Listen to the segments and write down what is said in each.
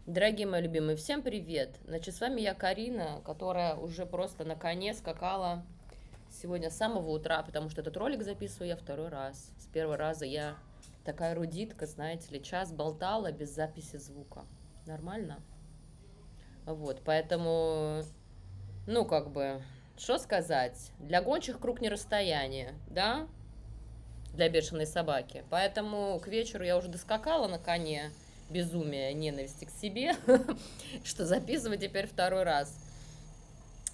Дорогие мои любимые, всем привет! Значит, с вами я, Карина, которая уже просто на коне скакала сегодня с самого утра, потому что этот ролик записываю я второй раз. С первого раза я такая рудитка, знаете ли, час болтала без записи звука. Нормально? Вот, поэтому, ну, как бы, что сказать? Для гончих круг не расстояние, да? Для бешеной собаки. Поэтому к вечеру я уже доскакала на коне безумия, ненависти к себе, что записываю теперь второй раз.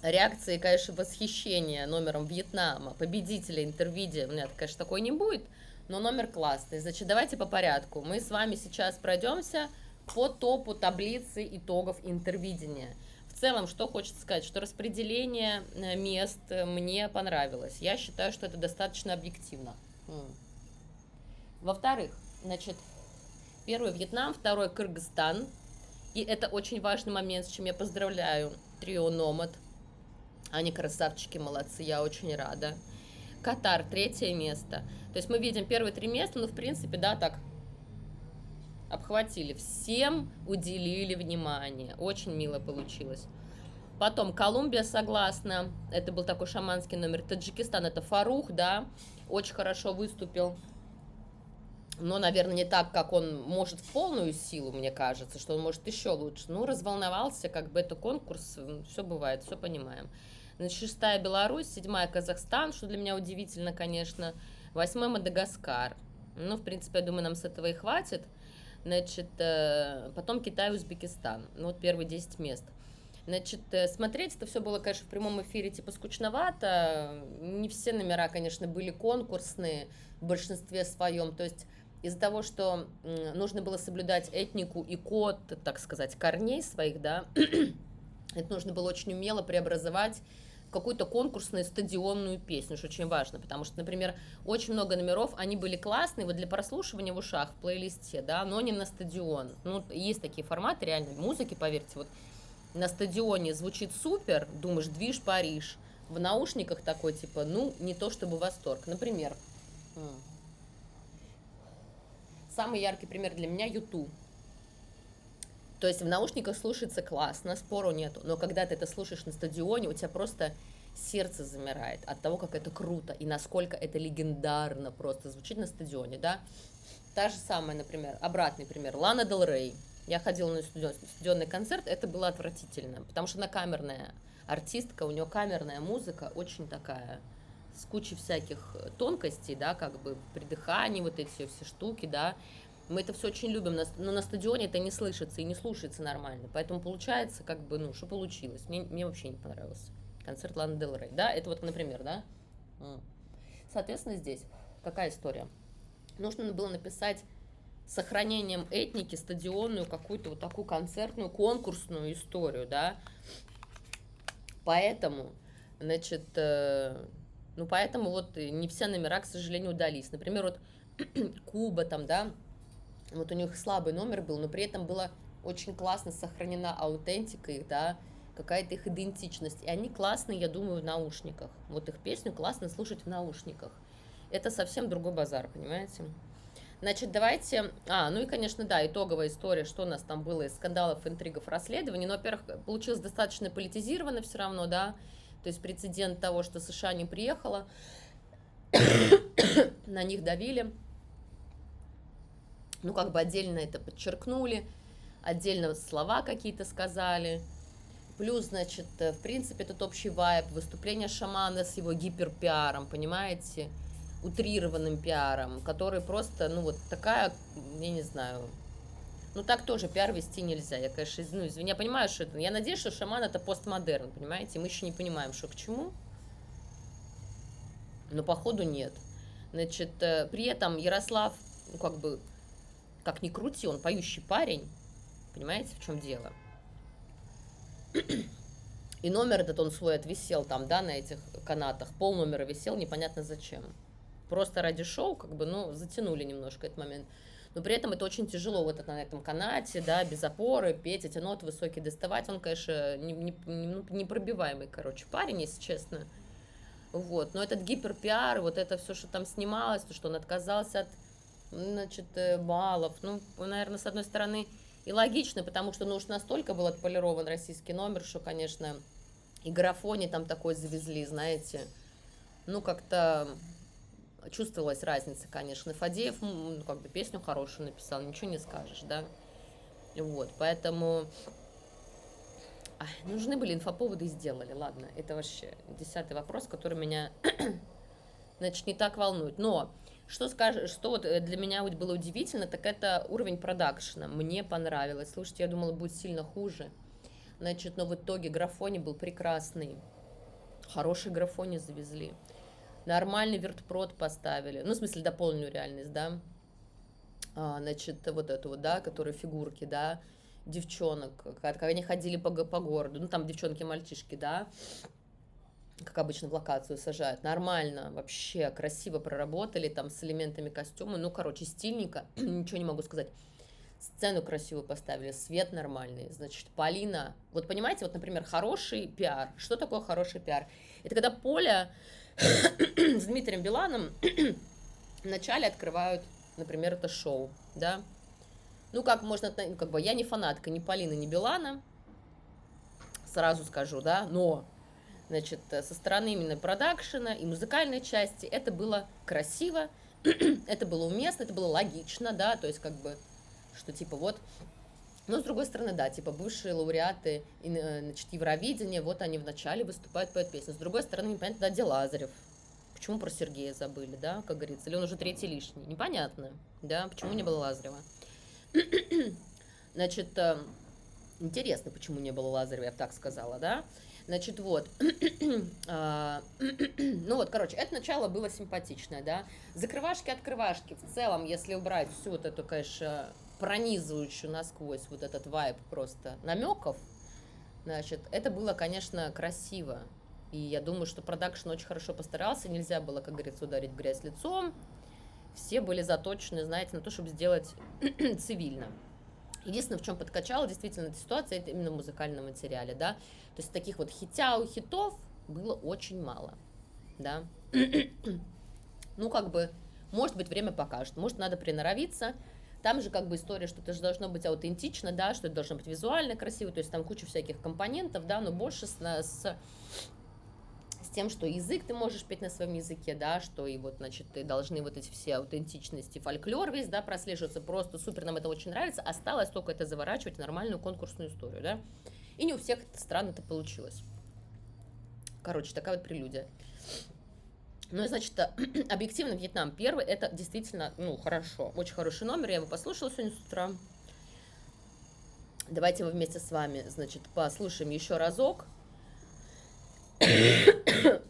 Реакции, конечно, восхищения номером Вьетнама, победителя Интервидео, у меня, конечно, такой не будет, но номер классный. Значит, давайте по порядку. Мы с вами сейчас пройдемся по топу таблицы итогов Интервидения. В целом, что хочется сказать, что распределение мест мне понравилось. Я считаю, что это достаточно объективно. Во-вторых, значит, первый Вьетнам, второй Кыргызстан. И это очень важный момент, с чем я поздравляю трио Номад. Они красавчики, молодцы, я очень рада. Катар, третье место. То есть мы видим первые три места, ну, в принципе, да, так, обхватили. Всем уделили внимание. Очень мило получилось. Потом Колумбия, согласна. Это был такой шаманский номер. Таджикистан, это Фарух, да, очень хорошо выступил. Но, наверное, не так, как он может в полную силу, мне кажется, что он может еще лучше. Ну, разволновался, как бы это конкурс, все бывает, все понимаем. Значит, шестая Беларусь, седьмая Казахстан, что для меня удивительно, конечно. Восьмой Мадагаскар. Ну, в принципе, я думаю, нам с этого и хватит. Значит, потом Китай, Узбекистан. Ну, вот первые 10 мест. Значит, смотреть это все было, конечно, в прямом эфире типа скучновато. Не все номера, конечно, были конкурсные в большинстве своем. То есть из-за того, что нужно было соблюдать этнику и код, так сказать, корней своих, да, это нужно было очень умело преобразовать в какую-то конкурсную стадионную песню, что очень важно, потому что, например, очень много номеров, они были классные вот для прослушивания в ушах, в плейлисте, да, но не на стадион. Ну, есть такие форматы реально музыки, поверьте, вот на стадионе звучит супер, думаешь, движ Париж, в наушниках такой, типа, ну, не то чтобы восторг. Например, самый яркий пример для меня YouTube. То есть в наушниках слушается классно, спору нету, но когда ты это слушаешь на стадионе, у тебя просто сердце замирает от того, как это круто и насколько это легендарно просто звучит на стадионе, да. Та же самая, например, обратный пример, Лана Дель Рей. Я ходила на стадионный концерт, это было отвратительно, потому что она камерная артистка, у нее камерная музыка, очень такая, с кучей всяких тонкостей, да, как бы при дыхании вот эти все штуки, да. Мы это все очень любим, но на стадионе это не слышится и не слушается нормально. Поэтому получается, как бы, ну, что получилось. Мне вообще не понравился концерт Ланы Дель Рей. Да, это вот, например, да. Соответственно, здесь какая история? Нужно было написать сохранением этники стадионную какую-то вот такую концертную, конкурсную историю, да. Поэтому, значит, ну, поэтому вот не все номера, к сожалению, удались. Например, вот Куба там, да, вот у них слабый номер был, но при этом была очень классно сохранена аутентика их, да, какая-то их идентичность. И они классные, я думаю, в наушниках. Вот их песню классно слушать в наушниках. Это совсем другой базар, понимаете? Значит, давайте... ну и, конечно, да, итоговая история, что у нас там было из скандалов, интригов, расследований. Но, во-первых, получилось достаточно политизировано все равно, да. То есть прецедент того, что США не приехала, на них давили. Ну, как бы отдельно это подчеркнули, отдельно слова какие-то сказали. Плюс, значит, в принципе, этот общий вайб, выступление шамана с его гиперпиаром, понимаете, утрированным пиаром, который просто, ну, вот такая, я не знаю, ну, так тоже пиар вести нельзя. Я, конечно, ну, извини, я понимаю, что это, я надеюсь, что шаман это постмодерн, понимаете, мы еще не понимаем, что к чему, но походу нет. Значит, при этом Ярослав, ну, как бы, как ни крути, он поющий парень, понимаете, в чем дело? И номер этот он свой отвисел там, да, на этих канатах, пол номера висел, непонятно зачем. Просто ради шоу, как бы, ну, затянули немножко этот момент. Но при этом это очень тяжело вот на этом канате, да, без опоры, петь эти ноты высокие, доставать. Он, конечно, непробиваемый, короче, парень, если честно. Вот, но этот гиперпиар, вот это все, что там снималось, то, что он отказался от, значит, баллов, ну, наверное, с одной стороны, И логично, потому что, ну, уж настолько был отполирован российский номер, что, конечно, и графони там такой завезли, знаете. Ну, как-то чувствовалась разница, конечно. Фадеев, ну, как бы песню хорошую написал, ничего не скажешь, да. Вот, поэтому... Ай, нужны были инфоповоды и сделали, ладно. Это вообще 10-й вопрос, который меня, значит, не так волнует. Но что скажешь, что вот для меня вот было удивительно, так это уровень продакшена. Мне понравилось. Слушайте, я думала, будет сильно хуже. Значит, но в итоге графони был прекрасный. Хороший графони завезли. Нормальный вертпрод поставили. Ну, в смысле, дополненную реальность, да. Значит, вот эту вот, да, которые фигурки, да, девчонок, когда они ходили по городу, ну, там девчонки и мальчишки, да, как обычно в локацию сажают, нормально, вообще красиво проработали, там, с элементами костюма, ну, короче, стильненько, ничего не могу сказать. Сцену красивую поставили, свет нормальный, значит, Полина, вот понимаете, вот, например, хороший пиар, что такое хороший пиар? Это когда Поля с Дмитрием Биланом вначале открывают, например, это шоу, да, ну, как можно, ну, как бы, я не фанатка ни Полины, ни Билана, сразу скажу, да, но, значит, со стороны именно продакшена и музыкальной части это было красиво, это было уместно, это было логично, да, то есть, как бы, что, типа, вот, но, с другой стороны, да, типа, бывшие лауреаты, значит, Евровидения, вот они вначале выступают, поют песню, с другой стороны, непонятно, да, где Лазарев, почему про Сергея забыли, да, как говорится, или он уже третий лишний, непонятно, да, почему не было Лазарева. Значит, интересно, почему не было Лазарева, я бы так сказала, да? Значит, вот. Ну вот, короче, это начало было симпатичное, да? Закрывашки-открывашки, в целом, если убрать всю вот эту, конечно, пронизывающую насквозь вот этот вайб просто намеков, значит, это было, конечно, красиво. И я думаю, что продакшн очень хорошо постарался, нельзя было, как говорится, ударить в грязь лицом. Все были заточены, знаете, на то, чтобы сделать цивильно. Единственное, в чем подкачала действительно эта ситуация, это именно в музыкальном материале, да. То есть таких вот хитов было очень мало, да. Ну, как бы, может быть, время покажет, может, надо приноровиться. Там же как бы история, что это же должно быть аутентично, да, что это должно быть визуально красиво, то есть там куча всяких компонентов, да, но больше с тем, что язык ты можешь петь на своем языке, да, что и вот, значит, ты должны вот эти все аутентичности, фольклор весь, да, прослеживаться, просто супер, нам это очень нравится, осталось только это заворачивать в нормальную конкурсную историю, да, и не у всех стран это получилось. Короче, такая вот прелюдия. Ну и, значит, объективно Вьетнам первый, это действительно, ну, хорошо, очень хороший номер, я его послушала сегодня с утра. Давайте мы вместе с вами, значит, послушаем еще разок.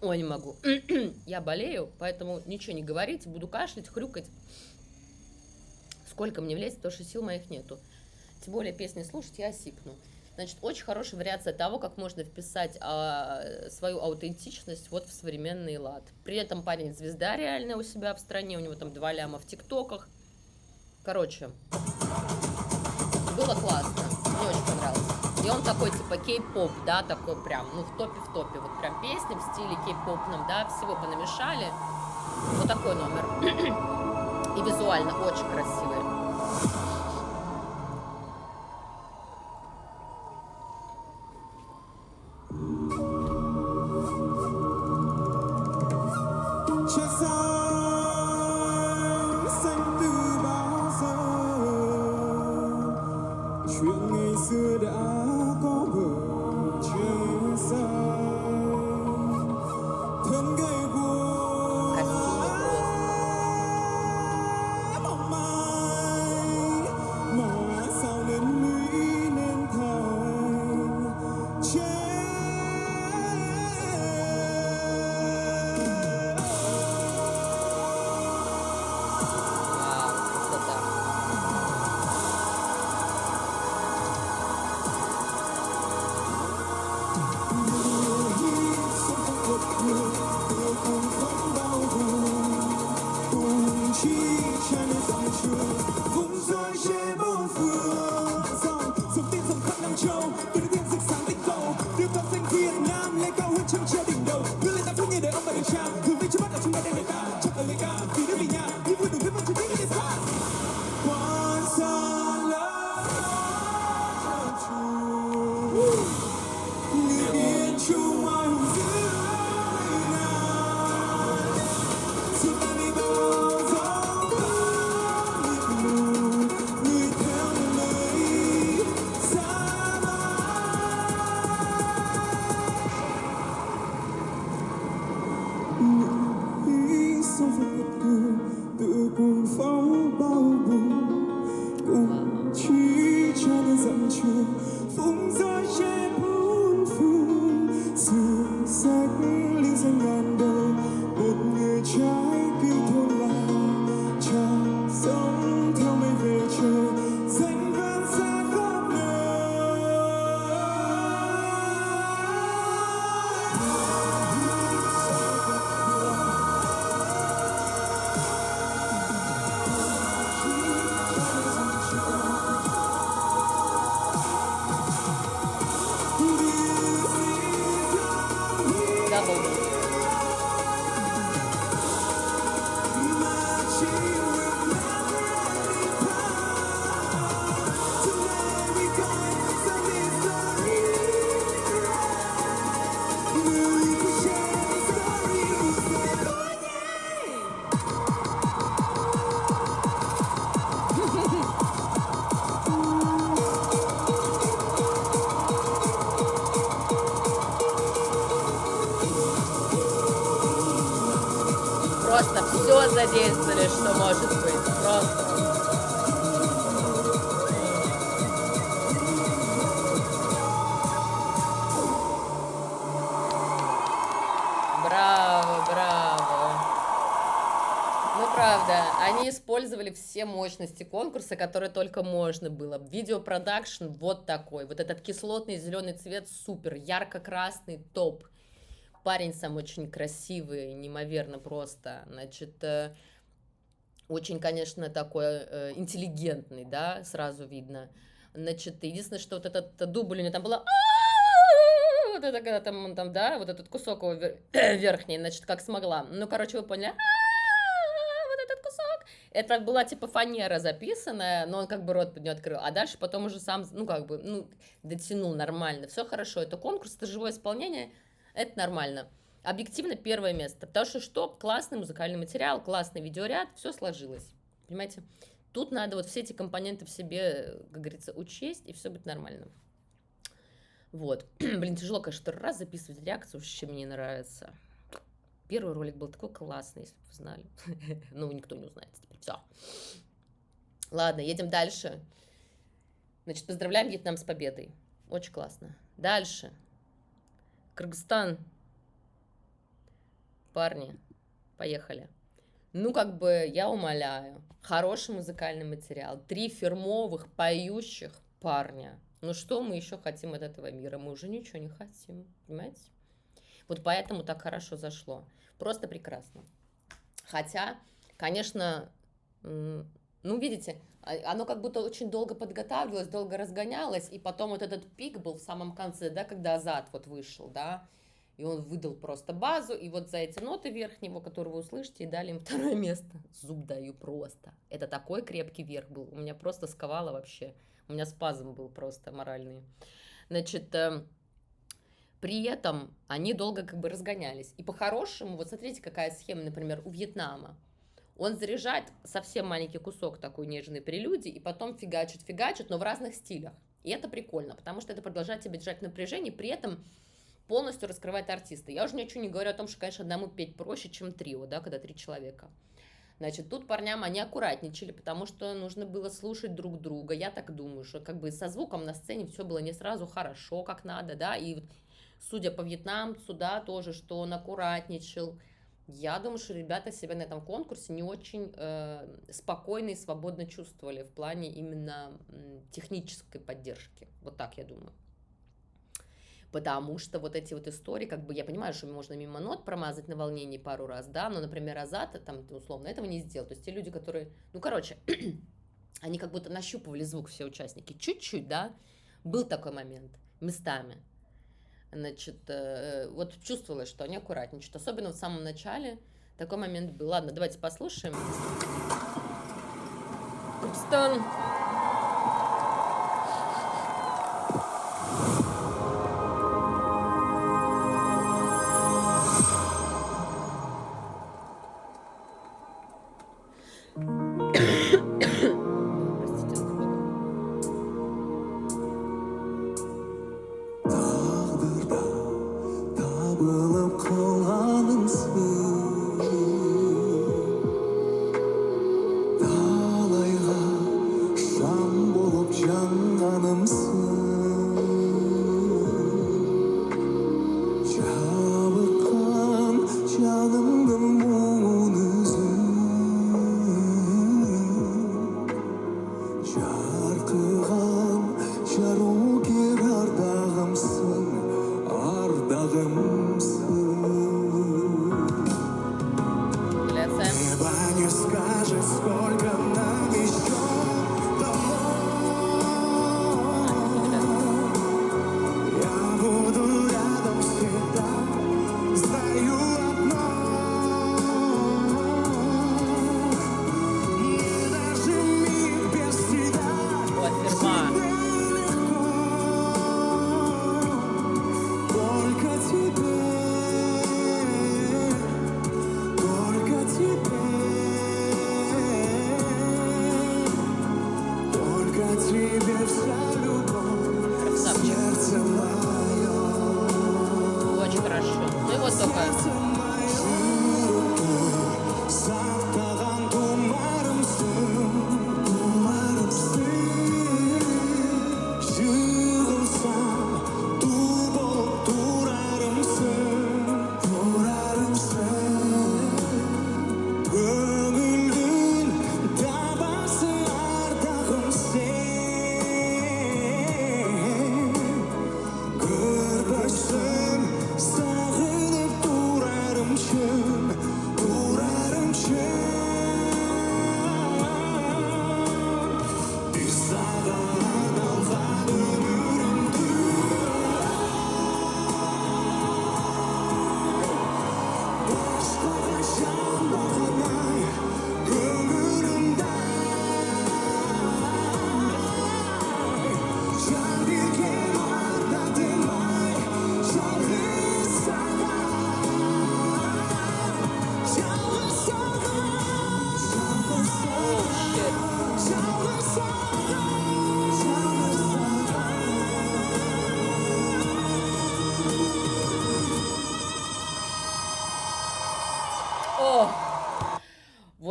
Ой, не могу. Я болею, поэтому ничего не говорите, буду кашлять, хрюкать. Сколько мне влезет, потому что сил моих нету. Тем более песни слушать, я осипну. Значит, очень хорошая вариация того, как можно вписать свою аутентичность вот в современный лад. При этом парень звезда реальная у себя в стране, у него там 2 ляма в тиктоках. Короче, было классно, мне очень понравилось. И он такой, типа, кей-поп, да, такой прям, ну, в топе, вот прям песни в стиле кей-попном, да, всего понамешали. Вот такой номер. И визуально очень красивый. Просто все задействовали, что может быть. Просто. Браво, браво. Ну, правда, они использовали все мощности конкурса, которые только можно было. Видеопродакшн вот такой. Вот этот кислотный зеленый цвет супер, ярко-красный топ. Парень сам очень красивый, неимоверно просто. Значит, очень, конечно, такой интеллигентный, да, сразу видно. Значит, единственное, что вот этот дубль у него там было... Вот это, когда там, да, вот этот кусок его верхний, значит, как смогла. Ну, короче, вы поняли? Вот этот кусок. Это была типа фанера записанная, но он как бы рот не открыл. А дальше потом уже сам, ну, как бы, ну, дотянул нормально. Все хорошо, это конкурс, это живое исполнение. Это нормально. Объективно первое место. Потому что классный музыкальный материал, классный видеоряд, все сложилось. Понимаете? Тут надо вот все эти компоненты в себе, как говорится, учесть, и все будет нормально. Вот. Блин, тяжело, конечно, второй раз записывать реакцию, вообще мне не нравится. Первый ролик был такой классный, если бы вы знали. Ну, никто не узнает теперь. Все. Ладно, едем дальше. Значит, поздравляем Вьетнам с победой. Очень классно. Дальше. Кыргызстан. Парни, поехали. Ну, как бы, я умоляю. Хороший музыкальный материал. 3 фирмовых, поющих парня. Ну, что мы еще хотим от этого мира? Мы уже ничего не хотим, понимаете? Вот поэтому так хорошо зашло. Просто прекрасно. Хотя, конечно, ну, видите, оно как будто очень долго подготавливалось, долго разгонялось, и потом вот этот пик был в самом конце, да, когда Азат вот вышел, да, и он выдал просто базу, и вот за эти ноты верхнего, которые вы услышите, и дали им второе место. Зуб даю просто. Это такой крепкий верх был, у меня просто сковало вообще, у меня спазм был просто моральный. Значит, при этом они долго как бы разгонялись. И по-хорошему, вот смотрите, какая схема, например, у Вьетнама. Он заряжает совсем маленький кусок такой нежной прелюдии, и потом фигачит, но в разных стилях. И это прикольно, потому что это продолжает тебя держать в напряжении, при этом полностью раскрывает артиста. Я уже ничего не говорю о том, что, конечно, одному петь проще, чем трио, да, когда 3 человека. Значит, тут парням они аккуратничали, потому что нужно было слушать друг друга. Я так думаю, что как бы со звуком на сцене все было не сразу хорошо, как надо, да, и судя по вьетнамцу, да, тоже, что он аккуратничал. Я думаю, что ребята себя на этом конкурсе не очень спокойно и свободно чувствовали в плане именно технической поддержки. Вот так я думаю. Потому что вот эти вот истории, как бы я понимаю, что можно мимо нот промазать на волнении пару раз, да, но, например, Азата там условно этого не сделал. То есть те люди, которые, ну, короче, они как будто нащупывали звук, все участники, чуть-чуть, да, был такой момент местами. Значит, вот чувствовалось, что они аккуратничают, особенно в самом начале такой момент был. Ладно, давайте послушаем. Кыргызстан.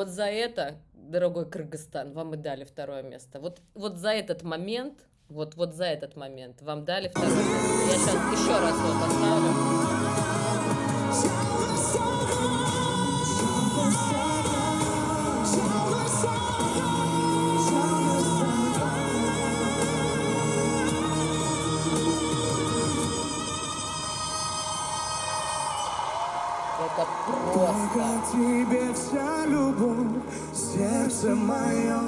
вот за это, дорогой Кыргызстан, вам и дали второе место. Вот за этот момент, вот за этот момент вам дали второе место. Я сейчас еще раз его поставлю. Это Только просто... тебе вся любовь, сердце мое,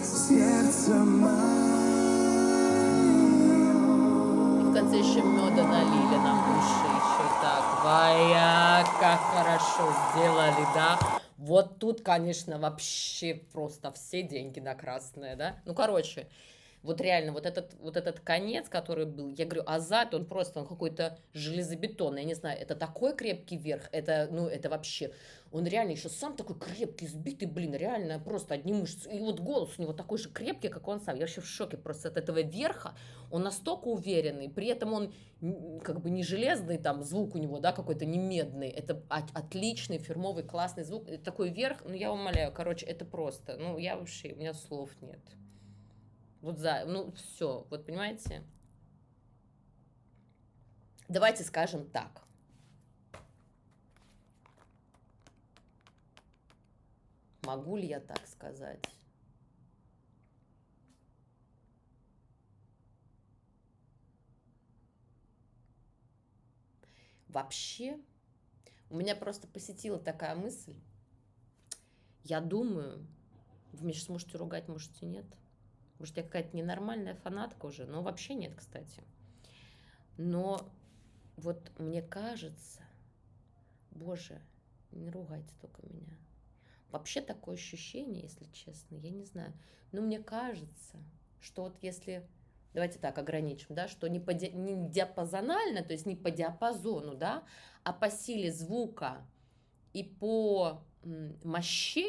сердце И в мое. конце еще меда налили нам в уши, еще так. Вая, как хорошо сделали, да? Вот тут, конечно, вообще просто все деньги на красное, да? Ну, короче, вот реально, вот этот конец, который был, я говорю, Азат, он просто, он какой-то железобетонный, я не знаю, это такой крепкий верх, это, ну, это вообще, он реально еще сам такой крепкий, сбитый, блин, реально просто одни мышцы, и вот голос у него такой же крепкий, как он сам, я вообще в шоке просто от этого верха, он настолько уверенный, при этом он как бы не железный, там, звук у него, да, какой-то не медный, это отличный, фирмовый, классный звук, такой верх, ну, я умоляю, короче, это просто, ну, я вообще, у меня слов нет. Вот за, ну, все, вот понимаете? Давайте скажем так. Могу ли я так сказать? Вообще, у меня просто посетила такая мысль. Я думаю, вы меня сейчас можете ругать, можете нет. Может, я какая-то ненормальная фанатка уже, но вообще нет, кстати. Но вот мне кажется, боже, не ругайте только меня. Вообще такое ощущение, если честно, я не знаю. Но мне кажется, что вот если, давайте так ограничим, да, что не диапазонально, то есть не по диапазону, да, а по силе звука и по мощи,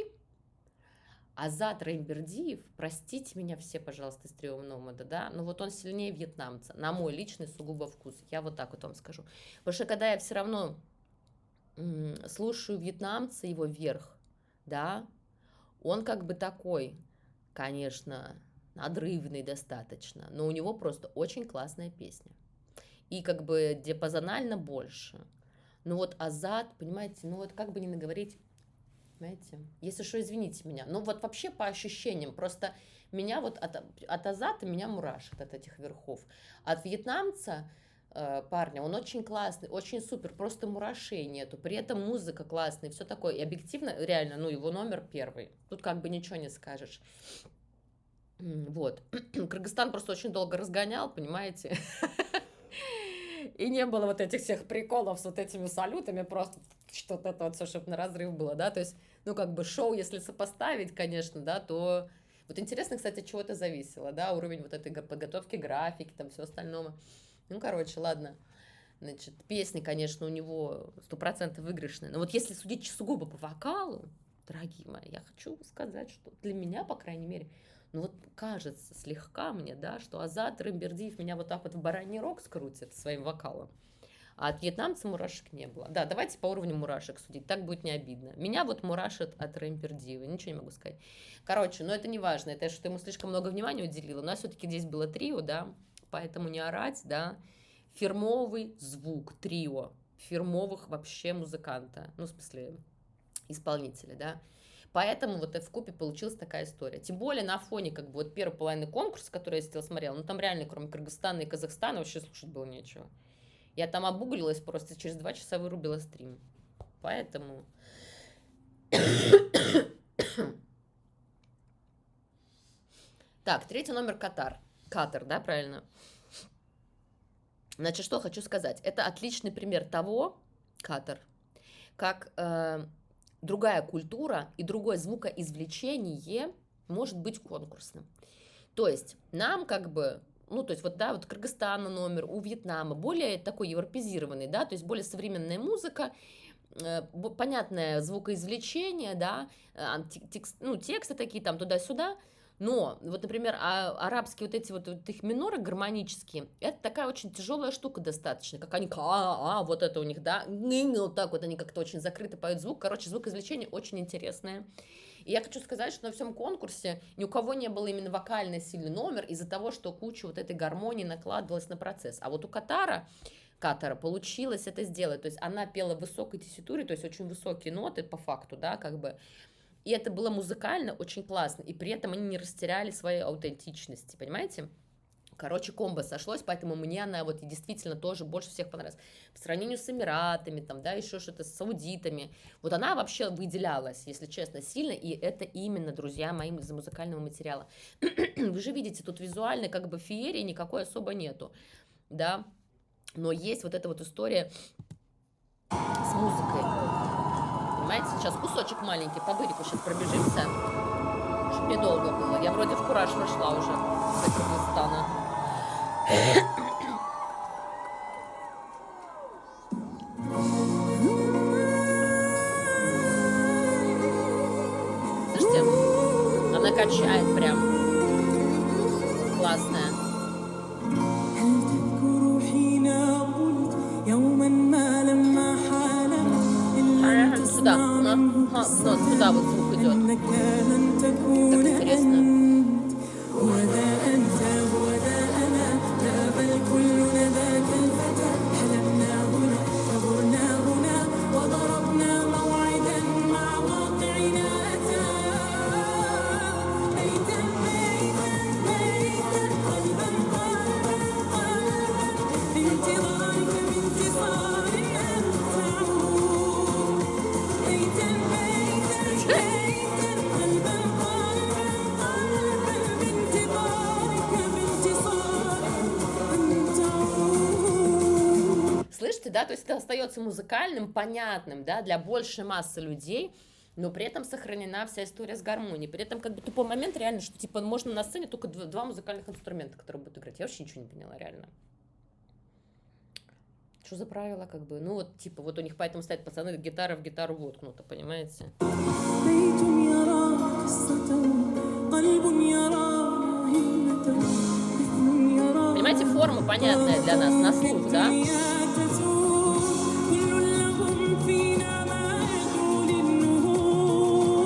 Азат Райымбердиев, простите меня все, пожалуйста, из Трио Номада, да, но вот он сильнее вьетнамца, на мой личный сугубо вкус, я вот так вот вам скажу. Потому что когда я все равно слушаю вьетнамца, его верх, да, он как бы такой, конечно, надрывный достаточно, но у него просто очень классная песня. И как бы диапазонально больше. Ну вот Азат, понимаете, ну вот как бы не наговорить, понимаете, если что, извините меня. Ну вот вообще по ощущениям, просто меня вот от Азата меня мурашит от этих верхов. От вьетнамца парня, он очень классный, очень супер, просто мурашей нету. При этом музыка классная, все такое. И объективно, реально, ну его номер первый. Тут как бы ничего не скажешь. Вот. Кыргызстан просто очень долго разгонял, понимаете? И не было вот этих всех приколов с вот этими салютами, просто что-то это вот все, чтобы на разрыв было, да, то есть, ну, как бы шоу, если сопоставить, конечно, да, то... Вот интересно, кстати, от чего это зависело, да, уровень вот этой подготовки графики, там, все остальное. Ну, короче, ладно. Значит, песни, конечно, у него 100% выигрышные, но вот если судить сугубо по вокалу, дорогие мои, я хочу сказать, что для меня, по крайней мере, ну вот кажется слегка мне, да, что Азат Райымбердиев меня вот так вот в бараний рог скрутит своим вокалом, а от вьетнамца мурашек не было. Да, давайте по уровню мурашек судить, так будет не обидно. Меня вот мурашит от Райымбердиева, ничего не могу сказать. Короче, но это не важно, это что ему слишком много внимания уделила. У нас все-таки здесь было трио, да, поэтому не орать, да. Фирмовый звук, трио, фирмовых вообще музыканта, ну, в смысле, исполнителя, да. Поэтому вот в купе получилась такая история. Тем более на фоне как бы вот первой половины конкурса, который я сидела смотрела, ну там реально кроме Кыргызстана и Казахстана вообще слушать было нечего. Я там обуглилась просто, через 2 часа вырубила стрим. Поэтому... Так, третий номер Катар. Катар, да, правильно? Значит, что хочу сказать. Это отличный пример того, Катар, как другая культура и другое звукоизвлечение может быть конкурсным. То есть нам как бы, ну, то есть вот, да, вот Кыргызстана номер, у Вьетнама более такой европезированный, да, то есть более современная музыка, понятное звукоизвлечение, да, ну, тексты такие там туда-сюда, Но, вот, например, арабские вот эти вот их миноры гармонические, это такая очень тяжелая штука достаточно, как они, вот это у них, да, вот так вот они как-то очень закрыто поют звук. Короче, звукоизвлечение очень интересное. И я хочу сказать, что на всем конкурсе ни у кого не было именно вокально сильный номер из-за того, что куча вот этой гармонии накладывалась на процесс. А вот у Катара получилось это сделать. То есть она пела в высокой тесситуре, то есть очень высокие ноты по факту, да, как бы. И это было музыкально очень классно. И при этом они не растеряли своей аутентичности, понимаете? Короче, комбо сошлось, поэтому мне она вот действительно тоже больше всех понравилась. По сравнению с Эмиратами, там, да, еще что-то с саудитами. Вот она вообще выделялась, если честно, сильно, и это именно, друзья мои, из-за музыкального материала. Вы же видите, тут визуально как бы феерии никакой особо нету, да, но есть вот эта вот история с музыкой. Понимаете, сейчас кусочек маленький, по бырику сейчас пробежимся, чтобы недолго было. Я вроде в кураж вошла уже с Кыргызстана. Слушайте, она качает прям. Классная. هل تذكر حين قلت يوما ما لما حال إلا أن Сюда, تسمع منه сюда вот звук идет. أنك لن تكون Так интересно. أنت وذا أنت وذا أنا لا بل كلنا ذاك الفتى حلمنا هنا كبرنا هنا وضربنا موعدا مع واقعنا أتى بيتا بيتا بيتا قلبا قلبا قلبا بانتظارك بانتصار أن تعود بيتا بيتا بيتا قلبا قلبا قلبا بانتظارك بانتصار أن تعود. Слышите, да, то есть это остается музыкальным, понятным, да, для большей массы людей, но при этом сохранена вся история с гармонией. При этом как бы тупой момент реально, что типа можно на сцене только два музыкальных инструмента, которые будут играть. Я вообще ничего не поняла, реально. Что за правила, как бы? Ну вот, типа, вот у них поэтому стоят пацаны, гитара в гитару воткнута, понимаете? بيت يرى قصته قلب يرى همته مثل يرى Понимаете, форма понятная для нас, на слух, да? الدنيا تزول كل لهم فينا ما يدعو للنهوض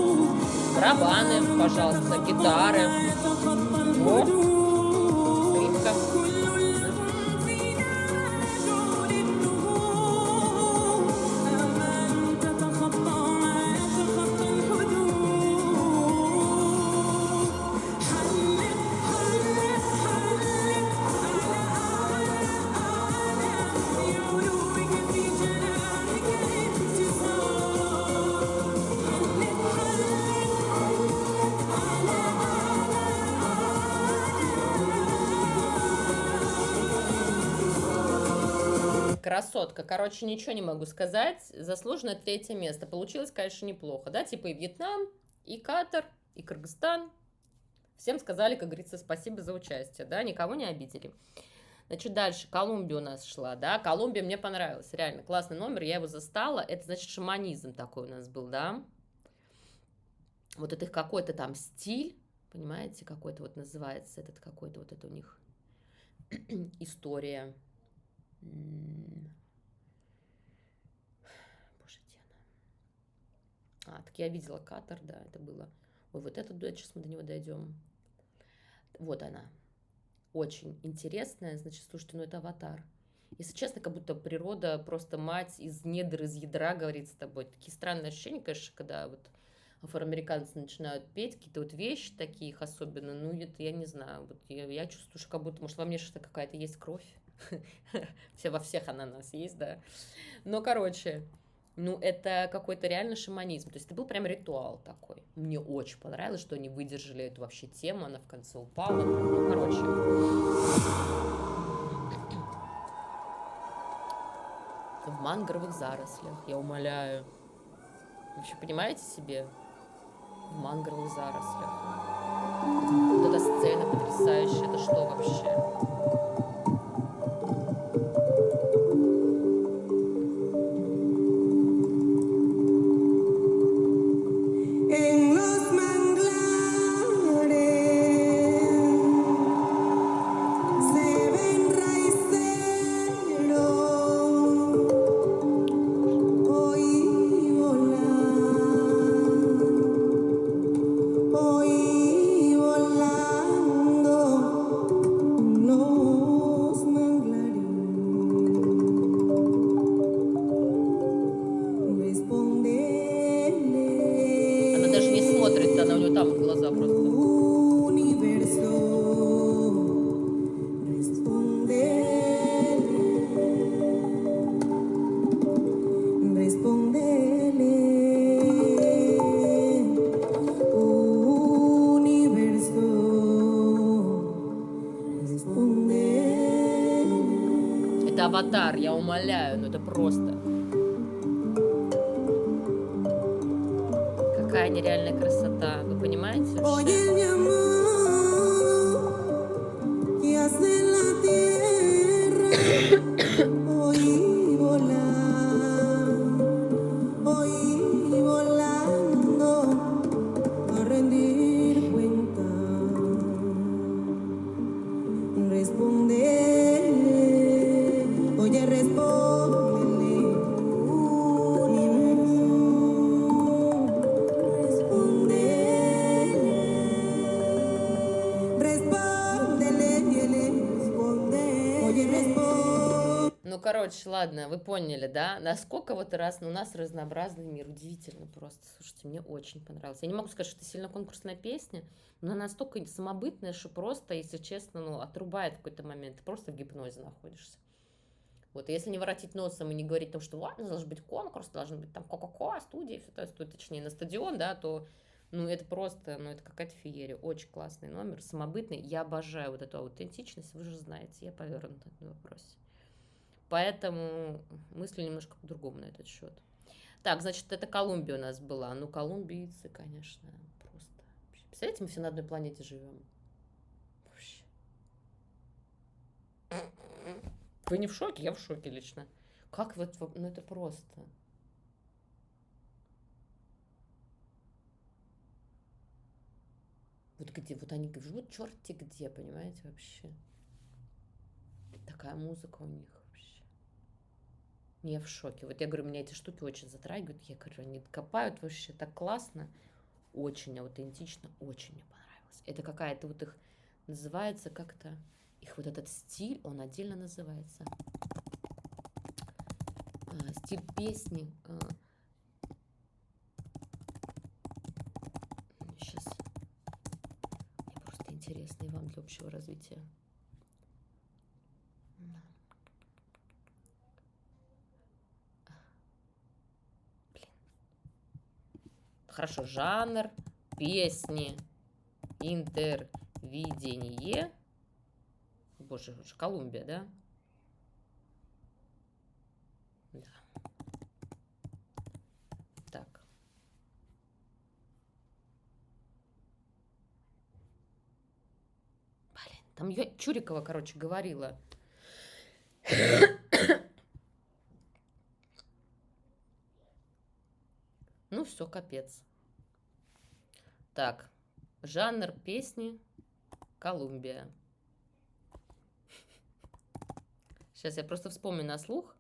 Барабаны, пожалуйста, гитары, يتخطى о, الحدود скрипка. كل لهم فينا ما يدعو للنهوض أمل تتخطى ما يتخطى الحدود حلق حلق حلق على أعلى أعلى في علوك في جنانك الانتصار حلق حلق على Красотка. Короче, ничего не могу сказать. Заслуженное 3-е место. Получилось, конечно, неплохо, да? Типа и Вьетнам, и Катар, и Кыргызстан. Всем сказали, как говорится, спасибо за участие, да? Никого не обидели. Значит, дальше Колумбия у нас шла, да? Колумбия мне понравилась, реально. Классный номер, я его застала. Это, значит, шаманизм такой у нас был, да? Вот это их какой-то там стиль, понимаете, какой-то вот называется этот какой-то вот это у них история. Боже, где она? Так я видела Катар, да, это было. Ой, вот этот дуэт, сейчас мы до него дойдем. Вот она. Очень интересная, значит, слушайте, ну это аватар. Если честно, как будто природа просто мать из недр, из ядра говорит с тобой. Такие странные ощущения, конечно, когда вот афроамериканцы начинают петь какие-то вот вещи такие их особенно, ну это я не знаю, вот я чувствую, что как будто, может, во мне что-то какая-то есть кровь. Все во всех она нас есть, да. Но, короче, ну, это какой-то реально шаманизм. То есть это был прям ритуал такой. Мне очень понравилось, что они выдержали эту вообще тему. Она в конце упала. Ну, короче. В мангровых зарослях, я умоляю. Вы вообще понимаете себе? В мангровых зарослях. Вот эта сцена потрясающая. Это что вообще? En los manglares Это аватар, я умоляю, ну это просто. Какая нереальная красота, вы понимаете? вообще? Oye, mi amor, ¿qué hace la tierra? Oí volando, a rendir cuenta. Respondele, oye, respóndele, universo. Respóndele, responde. Oye, responde. Ну, короче, ладно, вы поняли, да? Насколько вот у нас разнообразный мир, удивительно просто. Слушайте, мне очень понравилось. Я не могу сказать, что это сильно конкурсная песня, но она настолько самобытная, что просто, если честно, ну, отрубает в какой-то момент. Ты просто в гипнозе находишься. Вот, и если не воротить носом и не говорить о том, что ладно, должен быть конкурс, должен быть там ко-ко-ко, студия, все это, точнее, на стадион, да, то, ну, это просто, ну, это какая-то феерия. Очень классный номер, самобытный. Я обожаю вот эту аутентичность, вы же знаете, я повернута в этом вопросе. Поэтому мыслю немножко по-другому на этот счет. Так, значит, это Колумбия у нас была. Ну, колумбийцы, конечно, просто. Представляете, мы все на одной планете живем. Вообще. Вы не в шоке? Я в шоке лично. Как вот, ну это просто. Вот где, вот они живут черти где, понимаете, вообще. Такая музыка у них вообще. Я в шоке. Вот я говорю, меня эти штуки очень затрагивают. Я говорю, они копают вообще так классно. Очень аутентично, очень мне понравилось. Это какая-то вот их называется как-то... Их вот этот стиль, он отдельно называется. Стиль песни. Сейчас. Мне просто интересно и вам для общего развития. Блин. Хорошо, жанр, песни, интервидение. Боже, это же Колумбия, да? Да. Так. Блин, там я Чурикова, короче, говорила. Ну, все, капец. Так, жанр песни Колумбия. Сейчас я просто вспомню на слух.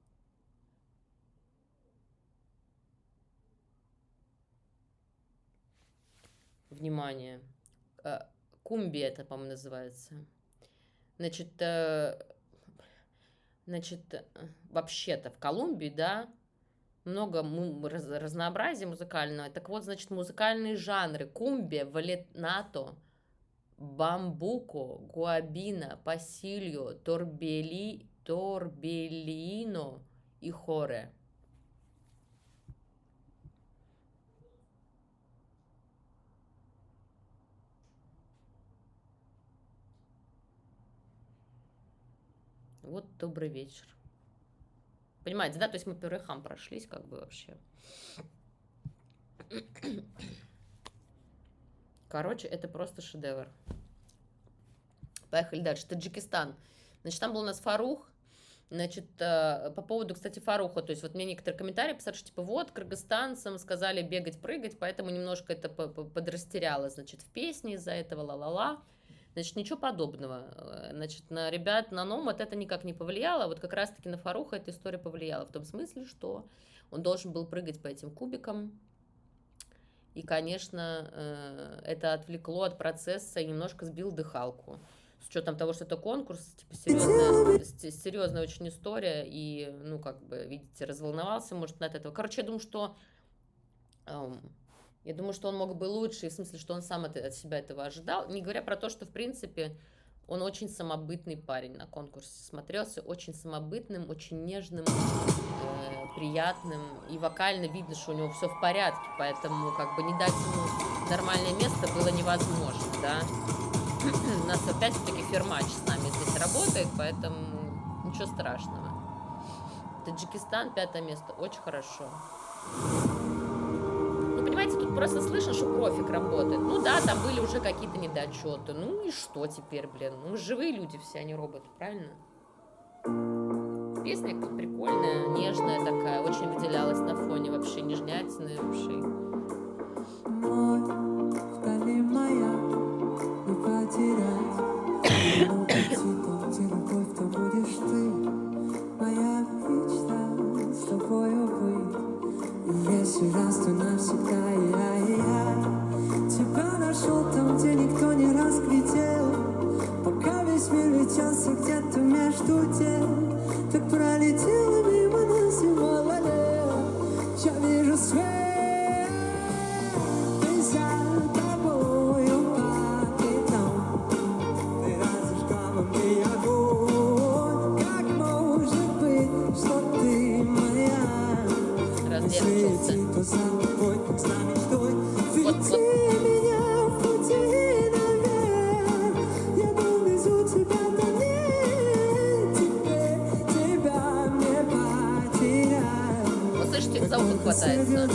Внимание. Кумбия это, по-моему, называется. Значит, вообще-то в Колумбии, да, много разнообразия музыкального. Так вот, значит, музыкальные жанры. Кумбия, валетнато, бамбуко, гуабина, пасильо, торбелино и хоре. Вот добрый вечер. Понимаете, да? То есть мы по верхам прошлись, как бы вообще. Короче, это просто шедевр. Поехали дальше. Таджикистан. Значит, там был у нас Фарух. Значит, по поводу, кстати, Фаруха, то есть вот мне некоторые комментарии писали, что типа вот, кыргызстанцам сказали бегать, прыгать, поэтому немножко это подрастеряло, значит, в песне из-за этого ла-ла-ла. Значит, ничего подобного. Значит, на ребят, на Номад это никак не повлияло, вот как раз-таки на Фаруха эта история повлияла, в том смысле, что он должен был прыгать по этим кубикам, и, конечно, это отвлекло от процесса и немножко сбил дыхалку. С учетом того, что это конкурс, типа серьезная очень история, и, ну, как бы, видите, разволновался, может, от этого. Короче, я думаю, что он мог бы лучше, в смысле, что он сам от себя этого ожидал, не говоря про то, что, в принципе, он очень самобытный парень на конкурсе смотрелся, очень самобытным, очень нежным, приятным, и вокально видно, что у него все в порядке, поэтому, как бы, не дать ему нормальное место было невозможно, да. У нас опять-таки фермач с нами здесь работает, поэтому ничего страшного. Таджикистан, 5 место. Очень хорошо. Ну, понимаете, тут просто слышно, что профик работает. Ну да, там были уже какие-то недочеты. Ну и что теперь, блин? Ну, живые люди все, они роботы, правильно? Песня прикольная, нежная такая, очень выделялась на фоне вообще нежнятины, вообще. Вдали моя, не потерять. Там, где любовь, то будешь ты. Моя мечта с тобою быть. И если раз, то навсегда я тебя нашел там, где никто не разглядел. Пока весь мир летелся где-то между тел. Так пролетела мимо нас и мало лет. Я вижу свет, и за тобою по пятам. Ты разожгла во мне огонь. Как может быть, что ты моя? Раздержался. Свети, то за тобой, как за мечтой. Вот. Веди меня в пути наверх. Я был внизу тебя, да нет. Теперь тебя мне потерять. Вот слышите, за ухо хватается.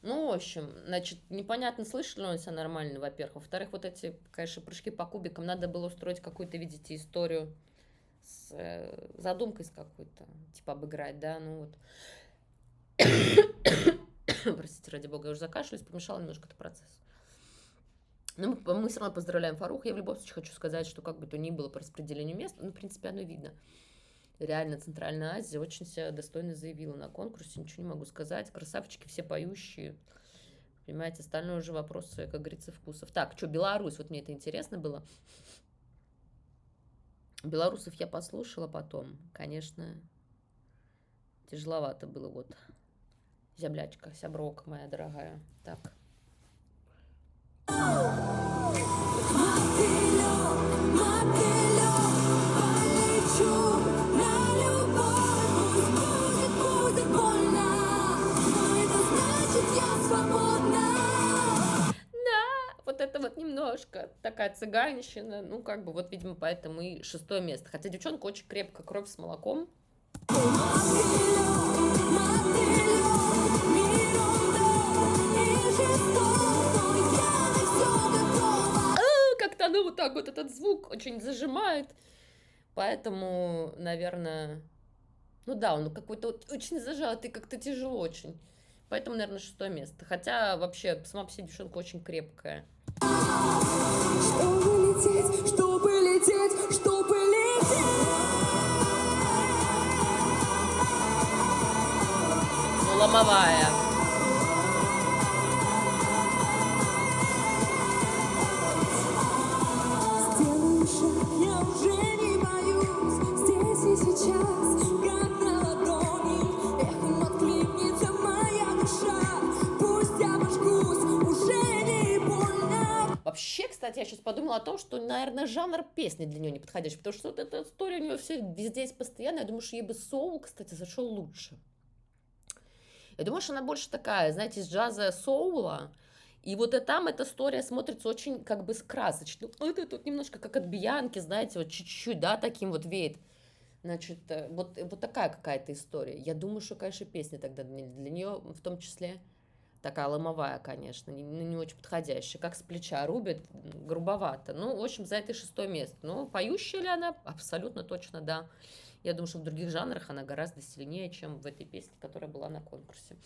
Ну, в общем, значит, непонятно, слышал ли он себя нормально, во-первых. Во-вторых, вот эти, конечно, прыжки по кубикам, надо было устроить какую-то, видите, историю с задумкой с какой-то, типа обыграть, да, ну вот. Простите, ради бога, я уже закашлялась, помешал немножко этот процесс. Но мы все равно поздравляем Фаруха. Я в любом случае хочу сказать, что как бы то ни было по распределению мест, ну, в принципе, оно видно. Реально, Центральная Азия очень себя достойно заявила на конкурсе, ничего не могу сказать. Красавчики все поющие. Понимаете, остальное уже вопросы, как говорится, вкусов. Так, что, Беларусь, вот мне это интересно было. Белорусов я послушала потом, конечно, тяжеловато было, вот. Землячка, сябровка моя дорогая. Так. Вот это вот немножко такая цыганщина, ну, как бы, вот, видимо, поэтому и 6 место. Хотя девчонка очень крепко, кровь с молоком. Как-то оно вот так вот, этот звук очень зажимает. Поэтому, наверное, ну да, он какой-то вот очень зажатый, как-то тяжело очень. Поэтому, наверное, 6 место. Хотя вообще сама по себе девчонка очень крепкая. Чтобы лететь, чтобы лететь, чтобы лететь. Ну, ломовая. Сделаю шаг, я уже не боюсь. Здесь и сейчас, как на ладони. Эхом откликнется моя душа. Пусть обожгусь, уже не больно. Вообще, кстати, я сейчас подумала о том, что, наверное, жанр песни для нее не подходящий, потому что вот эта история у нее все везде есть постоянно. Я думаю, что ей бы соул, кстати, зашел лучше. Я думаю, что она больше такая, знаете, из джаза соула. И вот и там эта история смотрится очень как бы красочно. Ну, это тут немножко как от Бьянки, знаете, вот чуть-чуть, да, таким вот веет. Значит, вот такая какая-то история. Я думаю, что, конечно, песня тогда для нее в том числе такая ломовая, конечно, не очень подходящая. Как с плеча рубит, грубовато. Ну, в общем, за это 6 место. Ну, поющая ли она? Абсолютно точно, да. Я думаю, что в других жанрах она гораздо сильнее, чем в этой песне, которая была на конкурсе.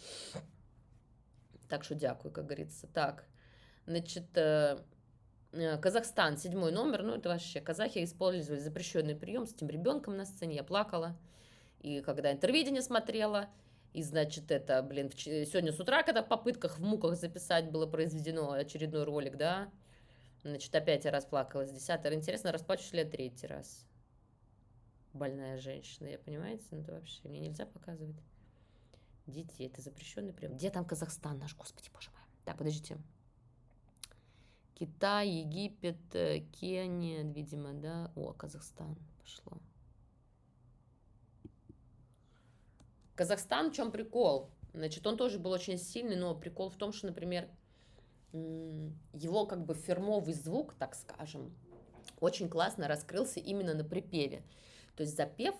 Так что дякую, как говорится. Так, значит, Казахстан, 7 номер. Ну, это вообще, казахи использовали запрещенный прием с этим ребенком на сцене. Я плакала. И когда интервидение смотрела, и, значит, это, блин, сегодня с утра, когда в попытках в муках записать было произведено очередной ролик, да, значит, опять я расплакалась 10-й. Интересно, расплачусь ли я 3-й раз? Больная женщина, я понимаете? Ну, это вообще мне нельзя показывать детей. Это запрещенный прием. Где там Казахстан наш, господи, боже мой. Так, подождите. Китай, Египет, Кения, видимо, да. О, Казахстан пошло. Казахстан, в чем прикол? Значит, он тоже был очень сильный, но прикол в том, что, например, его как бы фирмовый звук, так скажем, очень классно раскрылся именно на припеве. То есть запев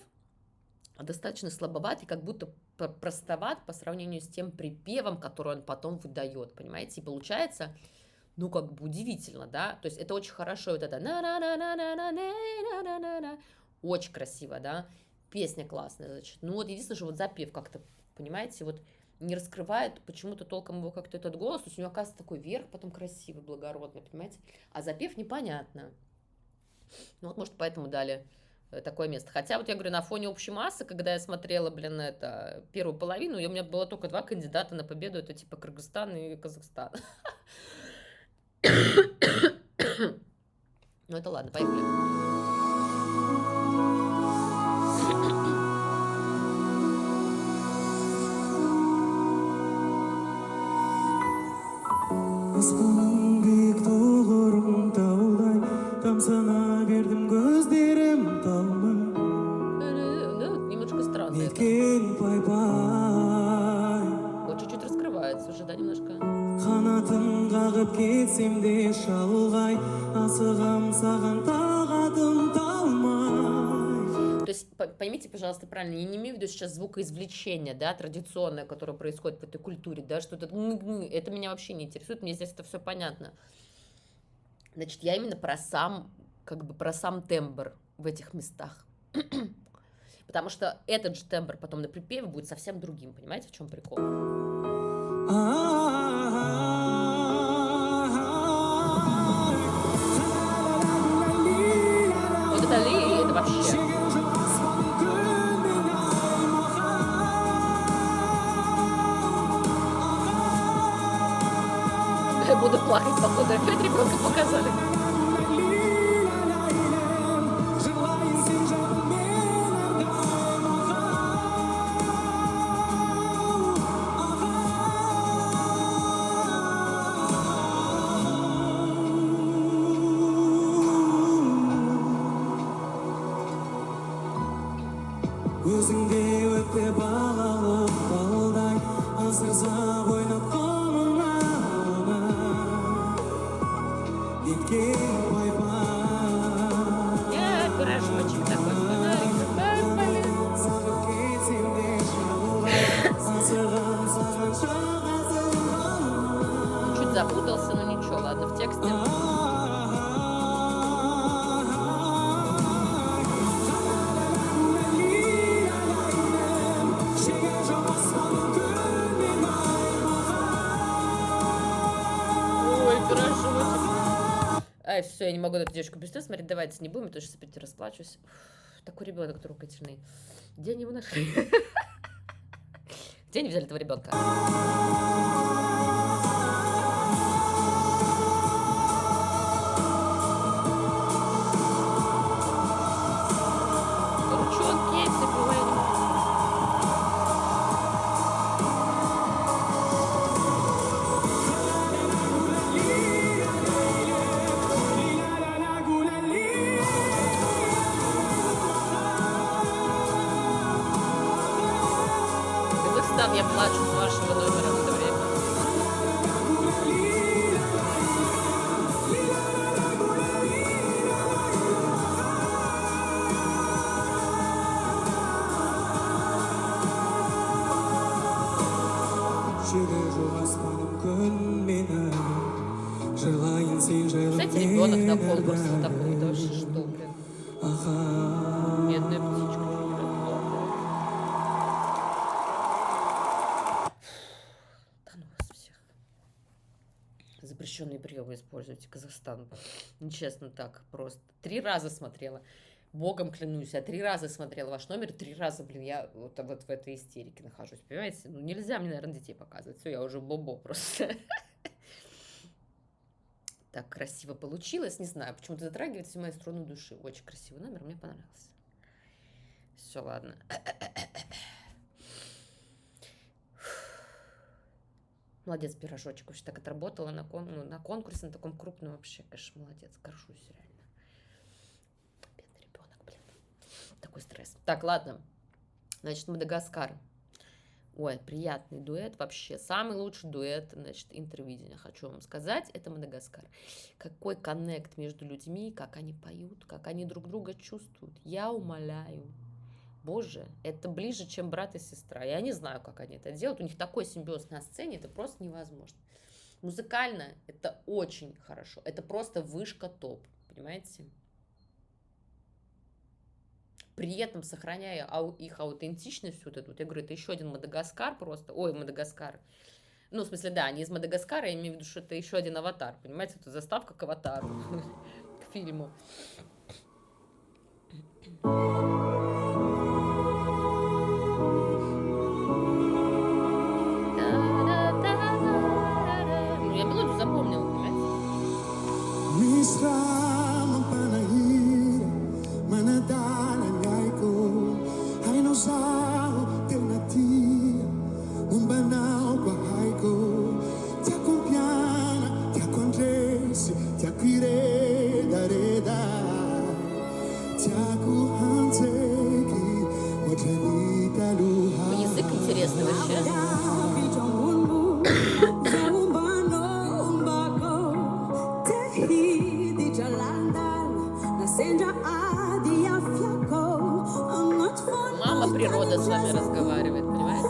достаточно слабоват и как будто простоват по сравнению с тем припевом, который он потом выдает, понимаете? И получается, ну, как бы удивительно, да? То есть это очень хорошо, вот это на-на-на-на-на-на-на-на-на-на, очень красиво, да? Песня классная, значит. Ну, вот единственное, что вот запев как-то, понимаете, вот не раскрывает почему-то толком его как-то этот голос, то есть у него оказывается такой верх потом красивый, благородный, понимаете? А запев непонятно. Ну, вот, может, поэтому дали такое место. Хотя, вот я говорю, на фоне общей массы, когда я смотрела, блин, это первую половину, у меня было только 2 кандидата на победу, это типа Кыргызстан и Казахстан. Ну, это ладно, поехали. Аспанның биік тұғырын таудай, тамсана бердім көздерім талмай. Ну, немножко странно это. Неткен пай-пай, Вот чуть-чуть раскрывается уже, да, немножко. қанатын қағып кетсем де шалғай, асығам саған тағатым талмай. То есть, поймите, пожалуйста, правильно, я не имею в виду сейчас звукоизвлечение, да, традиционное, которое происходит в этой культуре, да, что это меня вообще не интересует, мне здесь это все понятно. Значит, я именно про сам, как бы про сам тембр в этих местах. Потому что этот же тембр потом на припеве будет совсем другим, понимаете, в чем прикол? Вот это ли, это вообще... Я буду плакать, походу, опять ребенка показали. Өзіңде өтпе бағалып балдай, асырсақ ойнап қолыңа. Неткен пай-пай, Пирожочек такой, фонарик, сағып кетсем де шалғай, асығам саған шағасың талмай. чуть запутался, но ничего, ладно, в тексте. Ой, пирожочек. Ай, все, я не могу на эту девочку перестать смотреть. Давайте не будем, потому что опять расплачусь. Такой ребенок трогательный. Где они его нашли? Где они взяли этого ребенка? Ручонки, цифровые. Казахстан, я плачу с вашего номера все время. Жігі жоқ аспаным күн мені, жырлайын сен жайлы Кстати, ребенок на мені конкурсе бәрі. такой, это вообще что, блин? Аха. Бедная птичка. Да ну вас всех. Запрещенные приемы используйте, Казахстан. Нечестно так просто. 3 раза смотрела. Богом клянусь, я 3 раза смотрела ваш номер, 3 раза, блин, я вот в этой истерике нахожусь, понимаете? Ну, нельзя мне, наверное, детей показывать. Все, я уже бобо просто. Так красиво получилось, не знаю, почему-то затрагивает всю мою струну души. Очень красивый номер, мне понравился. Все, ладно. Молодец, пирожочек, вообще так отработала на конкурсе, на таком крупном вообще, конечно, молодец, горжусь реально. Бедный ребенок, блин. Такой стресс. Так, ладно. Значит, Мадагаскар. Ой, приятный дуэт вообще. Самый лучший дуэт, значит, интервидения, хочу вам сказать, это Мадагаскар. Какой коннект между людьми, как они поют, как они друг друга чувствуют. Я умоляю. Боже, это ближе, чем брат и сестра. Я не знаю, как они это делают. У них такой симбиоз на сцене, это просто невозможно. Музыкально это очень хорошо. Это просто вышка топ, понимаете? При этом сохраняя их аутентичность вот эту. Вот я говорю, это еще один Мадагаскар просто. Ой, Мадагаскар. Ну, в смысле, да, они из Мадагаскара, я имею в виду, что это еще один аватар, понимаете? Это заставка к аватару, к фильму. Ну, я мелодию запомнила, понимаете? Misra mampanahira manadalanay ko ay nausaw ternatia umbanaw bahay ko tia compiana tia condresi tia quireda tia kuhanzeki wajanita luha Язык интересный вообще. Мама природа с вами разговаривает, понимаете?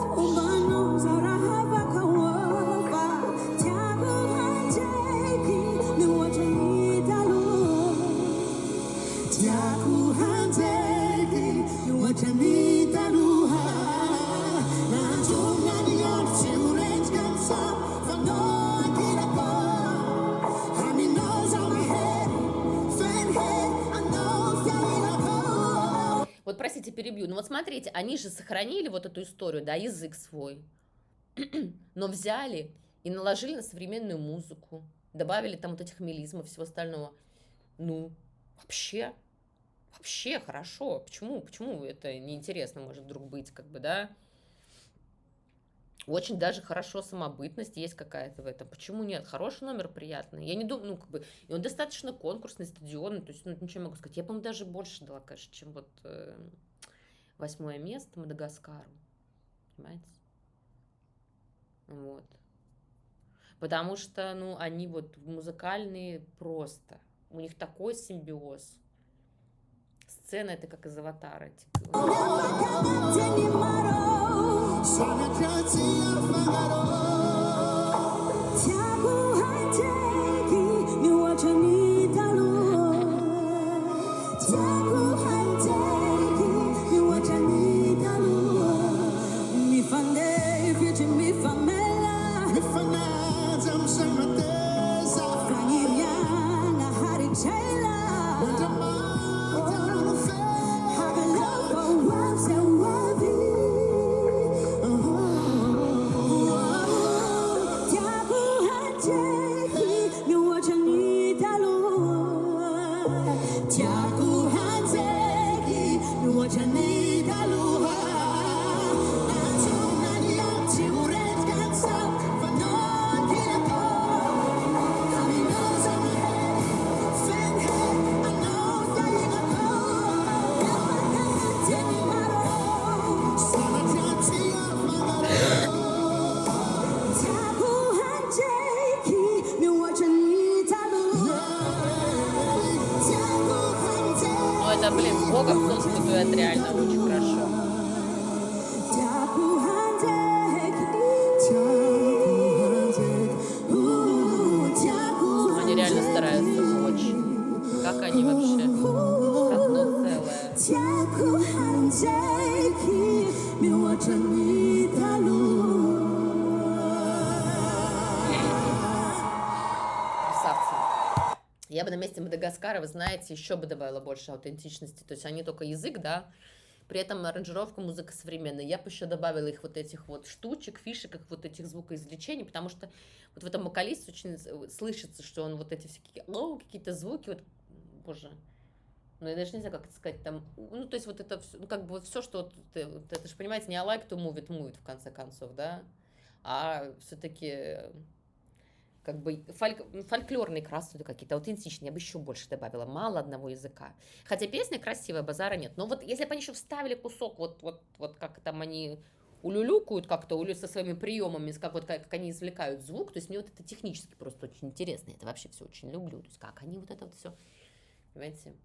Вот, простите, перебью. Ну вот смотрите, они же сохранили вот эту историю, да, язык свой, но взяли и наложили на современную музыку, добавили там вот этих мелизмов, всего остального. Ну, вообще хорошо. Почему это неинтересно может вдруг быть, как бы, да? Очень даже хорошо самобытность есть какая-то в этом. Почему нет? Хороший номер, приятный. Я не думаю, ну, как бы, и он достаточно конкурсный, стадионный, то есть, ну, ничего не могу сказать. Я, по-моему, даже больше дала, конечно, чем вот 8 место Мадагаскару. Понимаете? Вот. Потому что, ну, они вот музыкальные просто. У них такой симбиоз. Сцена это как из аватара. Типа. Ну это, блин, Богом созданный дуэт реально очень хорошо. Они реально стараются очень. Как они вообще? Как одно целое. Красавцы. Я бы на месте Мадагаскара, вы знаете, еще бы добавила больше аутентичности. То есть они только язык, да, при этом аранжировка, музыка современная. Я бы еще добавила их вот этих вот штучек, фишек, их вот этих звукоизвлечений, потому что вот в этом вокалисте очень слышится, что он вот эти всякие какие-то звуки, вот, боже, ну я даже не знаю, как это сказать, там, ну то есть вот это, ну, как бы вот все, что, вот это же, понимаете, не I like to move it, в конце концов, да, а все-таки как бы фольклорные красоты какие-то, аутентичные, я бы еще больше добавила, мало одного языка. Хотя песня красивая, базара нет. Но вот если бы они еще вставили кусок, вот как там они улюлюкают как-то, со своими приемами, как они извлекают звук. То есть мне вот это технически просто очень интересно. Это вообще все очень люблю. То есть как они вот это вот все, понимаете?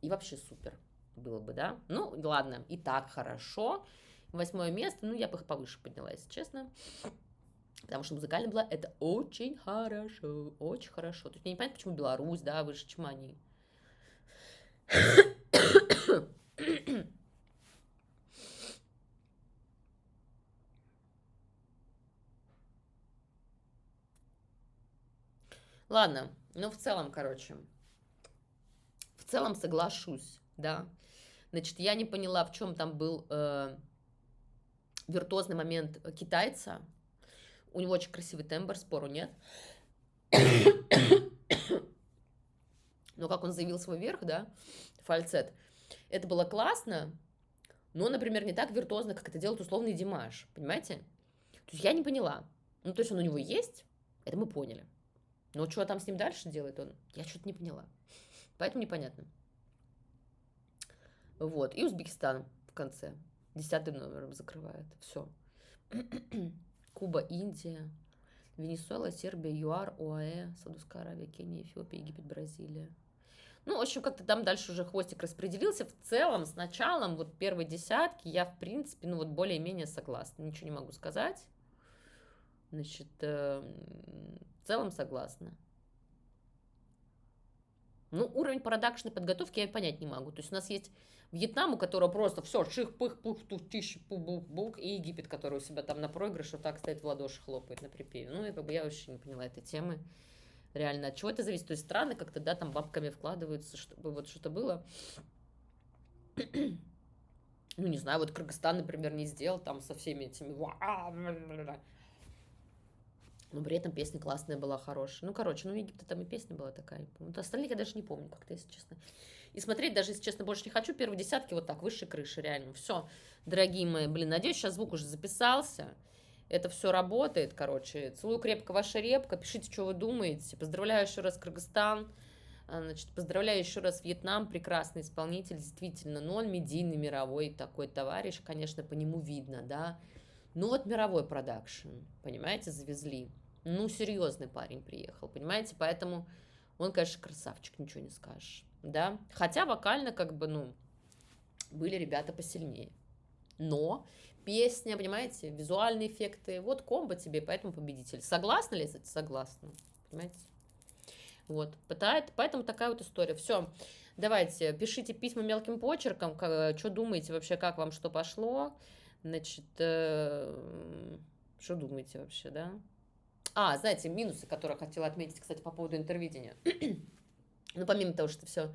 И вообще супер было бы, да? Ну, ладно, и так хорошо. 8 место, ну, я бы их повыше подняла, если честно. Потому что музыкально было это очень хорошо, очень хорошо. То есть я не понимаю, почему Беларусь, да, выше, чем они. Ладно, ну, в целом, короче, в целом соглашусь, да. Значит, я не поняла, в чем там был виртуозный момент китайца. У него очень красивый тембр, спору нет. Но как он заявил свой верх, да, фальцет, это было классно, но, например, не так виртуозно, как это делает условный Димаш, понимаете? То есть я не поняла. Ну, то есть он у него есть, это мы поняли. Но что там с ним дальше делает он, я что-то не поняла. Поэтому непонятно. Вот, и Узбекистан в конце. 10-м номером закрывает. Все. Куба, Индия, Венесуэла, Сербия, ЮАР, ОАЭ, Саудовская Аравия, Кения, Эфиопия, Египет, Бразилия. Ну, в общем, как-то там дальше уже хвостик распределился. В целом, с началом вот первой десятки я, в принципе, ну вот более-менее согласна. Ничего не могу сказать. Значит, в целом согласна. Ну, уровень продакшной подготовки я понять не могу. То есть у нас есть Вьетнам, у которого просто все, ших-пых-пух-тух, тищ-пу-бук-бук, и Египет, который у себя там на проигрыше вот так стоит в ладоши, хлопает на припеве. Ну, и как бы я вообще не поняла этой темы. Реально, от чего это зависит? То есть страны как-то, да, там бабками вкладываются, чтобы вот что-то было. Ну, не знаю, вот Кыргызстан, например, не сделал там со всеми этими... Но при этом песня классная была, хорошая. Ну, короче, ну, в Египте там и песня была такая. Вот остальных я даже не помню как-то, если честно. И смотреть даже, если честно, больше не хочу. Первые десятки вот так, выше крыши, реально. Все, дорогие мои, блин, надеюсь, сейчас звук уже записался. Это все работает, короче. Целую крепко, ваша репка. Пишите, что вы думаете. Поздравляю еще раз Кыргызстан. Значит, поздравляю еще раз Вьетнам. Прекрасный исполнитель, действительно. Но он медийный, мировой такой товарищ. Конечно, по нему видно, да. Ну вот мировой продакшн, понимаете, завезли. Ну, серьезный парень приехал, понимаете, поэтому он, конечно, красавчик, ничего не скажешь, да. Хотя вокально, как бы, ну, были ребята посильнее. Но песня, понимаете, визуальные эффекты, вот комбо тебе, поэтому победитель. Согласна ли, кстати? Согласна, понимаете? Вот, поэтому такая вот история. Все, давайте, пишите письма мелким почерком, что думаете вообще, как вам что пошло. Значит, что думаете вообще, да? Знаете, минусы, которые я хотела отметить, кстати, по поводу интервидения. Ну, помимо того, что все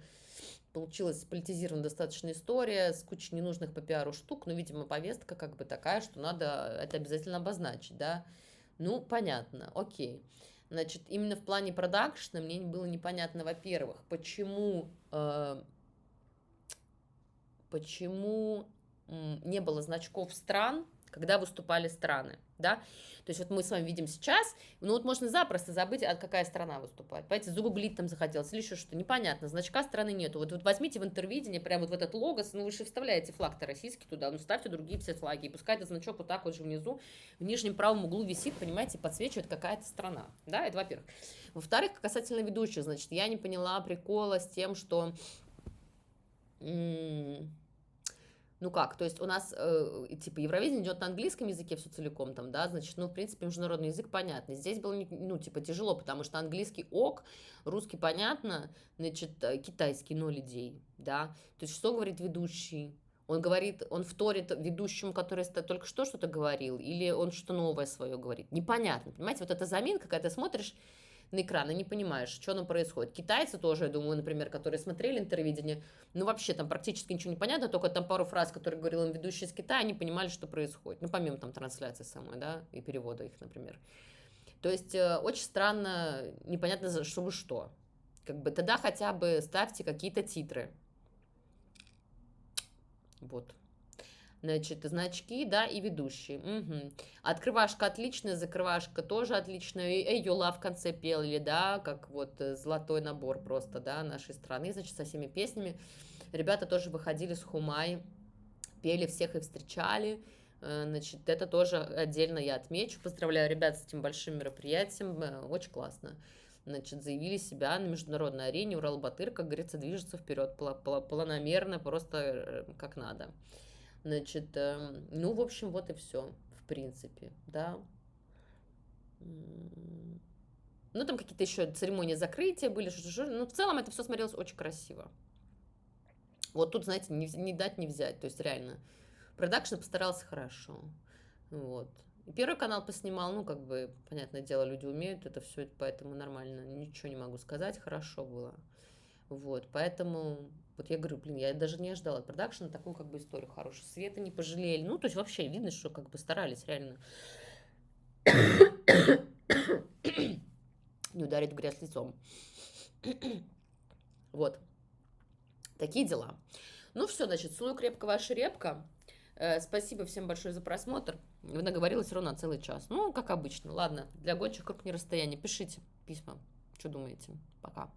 получилась политизирована достаточно история с кучей ненужных по пиару штук, но, видимо, повестка как бы такая, что надо это обязательно обозначить, да? Ну, понятно, окей. Значит, именно в плане продакшна мне было непонятно, во-первых, почему не было значков стран, когда выступали страны, да, то есть вот мы с вами видим сейчас, ну вот можно запросто забыть, какая страна выступает, понимаете, загуглить там захотелось или еще что-то, непонятно, значка страны нету, вот возьмите в интервидении прям вот в этот логос, ну вы же вставляете флаг-то российский туда, ну ставьте другие все флаги, и пускай этот значок вот так вот же внизу, в нижнем правом углу висит, понимаете, подсвечивает какая-то страна, да, это во-первых. Во-вторых, касательно ведущих, значит, я не поняла прикола с тем, что... Ну как, то есть у нас, типа, Евровидение идет на английском языке все целиком там, да, значит, ну, в принципе, международный язык понятный. Здесь было, ну, типа, тяжело, потому что английский ок, русский понятно, значит, китайский ноль идей, да. То есть что говорит ведущий? Он говорит, он вторит ведущему, который только что что-то говорил, или он что-то новое свое говорит? Непонятно, понимаете, вот эта заминка, когда ты смотришь на экран, и не понимаешь, что там происходит. Китайцы тоже, я думаю, например, которые смотрели интервидение, ну, вообще там практически ничего не понятно, только там пару фраз, которые говорил им ведущий из Китая, они понимали, что происходит. Ну, помимо там трансляции самой, да, и перевода их, например. То есть очень странно, непонятно, за что. Как бы тогда хотя бы ставьте какие-то титры. Вот. Значит, значки, да, и ведущие. Угу. Открывашка отличная, закрывашка тоже отличная. И Юла в конце пели, да, как вот золотой набор просто, да, нашей страны, значит, со всеми песнями. Ребята тоже выходили с Хумай, пели, всех и встречали. Значит, это тоже отдельно я отмечу. Поздравляю ребят с этим большим мероприятием, очень классно. Значит, заявили себя на международной арене. Урал-Батыр, как говорится, движется вперед планомерно, просто как надо. Значит, ну, в общем, вот и все, в принципе, да. Ну, там какие-то еще церемонии закрытия были, ну, в целом это все смотрелось очень красиво. Вот тут, знаете, не дать, не взять, то есть реально. Продакшн постарался хорошо, вот. И Первый канал поснимал, ну, как бы, понятное дело, люди умеют это все, поэтому нормально, ничего не могу сказать, хорошо было. Вот, поэтому, вот я говорю, блин, я даже не ожидала от продакшена такую, как бы, историю хорошую. Света не пожалели, ну, то есть вообще видно, что, как бы, старались реально не ударить в грязь лицом. Вот, такие дела. Ну, все, значит, целую крепко, ваша репка. Спасибо всем большое за просмотр. Наговорилась ровно на целый час. Ну, как обычно. Ладно, для гонщиков круг не расстояние. Пишите письма. Что думаете? Пока.